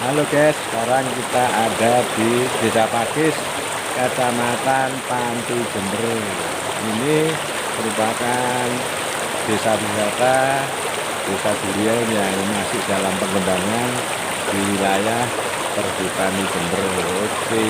Halo guys, sekarang kita ada di Desa Pakis, Kecamatan Panti Jember. Ini merupakan desa wisata, desa durian yang masih dalam pengembangan di wilayah Perhutani Jember. Oke.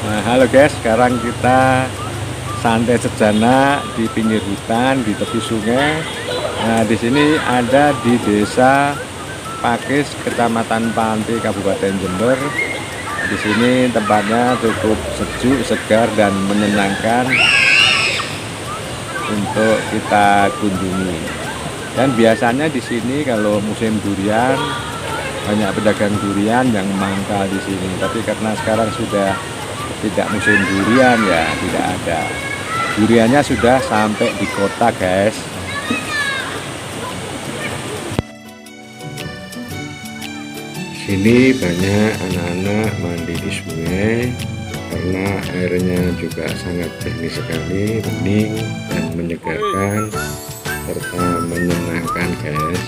Nah, halo guys, sekarang kita santai sejenak di pinggir hutan di tepi sungai. Nah, di sini ada di Desa Pakis, Kecamatan Panti, Kabupaten Jember. Di sini tempatnya cukup sejuk, segar dan menyenangkan untuk kita kunjungi. Dan biasanya di sini kalau musim durian banyak pedagang durian yang mangkal di sini. Tapi karena sekarang sudah tidak musim durian ya, tidak ada. Duriannya sudah sampai di kota guys. Sini banyak anak-anak mandi di sungai karena airnya juga sangat jernih sekali, bening dan menyegarkan serta menyenangkan guys.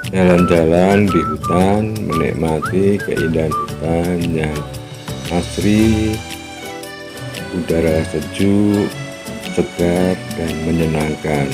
jalan-jalan di hutan, menikmati keindahan hutan yang asri, udara sejuk, segar, dan menyenangkan.